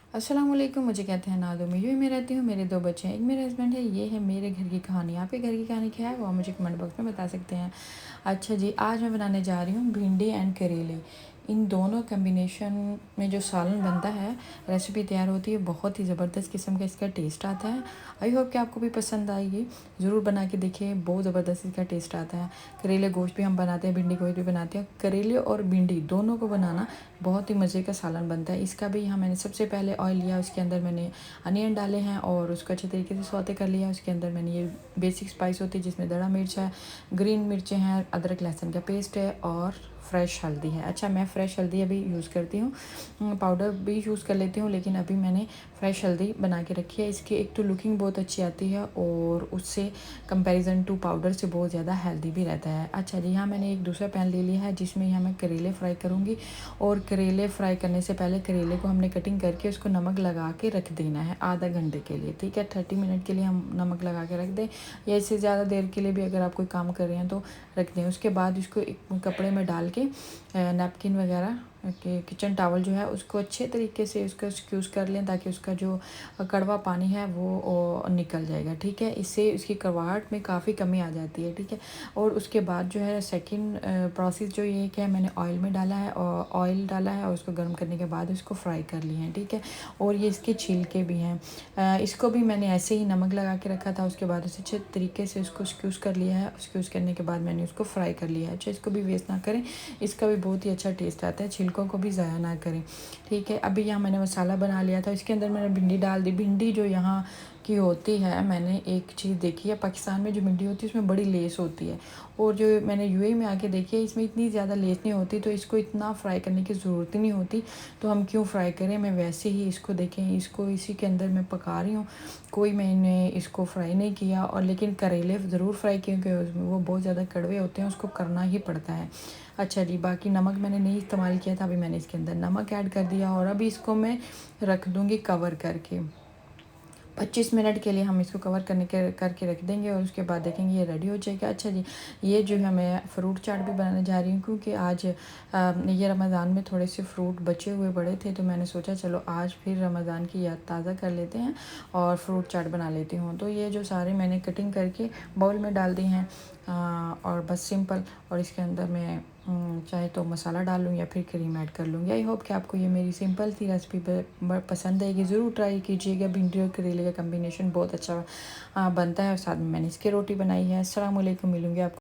अस्सलाम वालेकुम। मुझे कहते हैं नादो। मैं यूएई में रहती हूँ, मेरे 2 बच्चे हैं, एक मेरा हस्बैंड है। ये है मेरे घर की कहानी। आपके घर की कहानी क्या है वो आप मुझे कमेंट बॉक्स में बता सकते हैं। अच्छा जी, आज मैं बनाने जा रही हूँ भिंडी एंड करेले। इन दोनों कॉम्बिनेशन में जो सालन बनता है, रेसिपी तैयार होती है, बहुत ही ज़बरदस्त किस्म का इसका टेस्ट आता है। आई होप कि आपको भी पसंद आएगी। ज़रूर बना के देखिए, बहुत ज़बरदस्त इसका टेस्ट आता है। करेले गोश्त भी हम बनाते हैं, भिंडी गोश्त भी बनाते हैं। करेले और भिंडी दोनों को बनाना बहुत ही मज़े का सालन बनता है। इसका भी यहाँ मैंने सबसे पहले ऑयल लिया, उसके अंदर मैंने अनियन डाले हैं और उसको अच्छे तरीके से सौते कर लिया। उसके अंदर मैंने ये बेसिक स्पाइस होती है जिसमें दड़ा मिर्च है, ग्रीन मिर्चें हैं, अदरक लहसुन का पेस्ट है और फ्रेश हल्दी है। अच्छा, मैं फ़्रेश हल्दी अभी यूज़ करती हूँ, पाउडर भी यूज़ कर लेती हूँ, लेकिन अभी मैंने फ़्रेश हल्दी बना के रखी है। इसकी एक तो लुकिंग बहुत अच्छी आती है और उससे कंपैरिजन टू पाउडर से बहुत ज़्यादा हेल्दी भी रहता है। अच्छा जी, यहाँ मैंने एक दूसरा पैन ले लिया है जिसमें यहाँ मैं करेले फ्राई करूँगी। और करेले फ्राई करने से पहले करेले को हमने कटिंग करके उसको नमक लगा के रख देना है आधा घंटे के लिए। ठीक है, 30 मिनट के लिए हम नमक लगा के रख दें, या इससे ज़्यादा देर के लिए भी अगर आप कोई काम कर रहे हैं तो रख दें। उसके बाद इसको एक कपड़े में डाल के नैपकिन वगैरह के किचन टावल जो है उसको अच्छे तरीके से उसको स्क्यूज़ कर लें ताकि उसका जो कड़वा पानी है वो निकल जाएगा। ठीक है, इससे उसकी कड़वाहट में काफ़ी कमी आ जाती है। ठीक है, और उसके बाद जो है सेकंड प्रोसेस जो ये क्या है, मैंने ऑयल में डाला है और ऑयल डाला है और उसको गर्म करने के बाद उसको फ्राई कर लिया है। ठीक है, और ये इसके छिलके भी हैं, इसको भी मैंने ऐसे ही नमक लगा के रखा था। उसके बाद उसे अच्छे तरीके से उसको स्क्यूज़ कर लिया है। स्क्यूज़ करने के बाद मैंने उसको फ्राई कर लिया है। अच्छा, इसको भी वेस्ट ना करें, इसका भी बहुत ही अच्छा टेस्ट आता है, छिलकों को भी ज़ाया ना करें। ठीक है, अभी यहाँ मैंने मसाला बना लिया था, इसके अंदर मैंने भिंडी डाल दी। भिंडी जो यहाँ की होती है, मैंने एक चीज़ देखी है, पाकिस्तान में जो भिंडी होती है उसमें बड़ी लेस होती है, और जो मैंने यूएई में आके देखी है इसमें इतनी ज़्यादा लेस नहीं होती, तो इसको इतना फ्राई करने की ज़रूरत ही नहीं होती। तो हम क्यों फ्राई करें, मैं वैसे ही इसको देखें, इसको इसी के अंदर मैं पका रही हूँ, कोई मैंने इसको फ्राई नहीं किया। और लेकिन करेले ज़रूर फ्राई किए क्योंकि वो बहुत ज़्यादा कड़वे होते हैं, उसको करना ही पड़ता है। अच्छा जी, बाकी नमक मैंने नहीं इस्तेमाल किया था, अभी मैंने इसके अंदर नमक ऐड कर दिया और अभी इसको मैं रख दूँगी कवर करके। 25 मिनट के लिए हम इसको कवर करके रख देंगे और उसके बाद देखेंगे ये रेडी हो जाएगा। अच्छा जी, ये जो है मैं फ़्रूट चाट भी बनाने जा रही हूँ क्योंकि आज ये रमज़ान में थोड़े से फ्रूट बचे हुए बड़े थे, तो मैंने सोचा चलो आज फिर रमज़ान की याद ताज़ा कर लेते हैं और फ्रूट चाट बना लेती हूँ। तो ये जो सारे मैंने कटिंग करके बाउल में डाल दी हैं, और बस सिंपल। और इसके अंदर मैं चाहे तो मसाला डाल लूँ या फिर क्रीम ऐड कर लूँगी। आई होप कि आपको ये मेरी सिंपल सी रेसिपी पसंद आएगी। ज़रूर ट्राई कीजिएगा। भिंडी और करेले का कम्बिनेशन बहुत अच्छा बनता है और साथ में मैंने इसकी रोटी बनाई है। अस्सलाम वालेकुम, मिलूँगी आपको।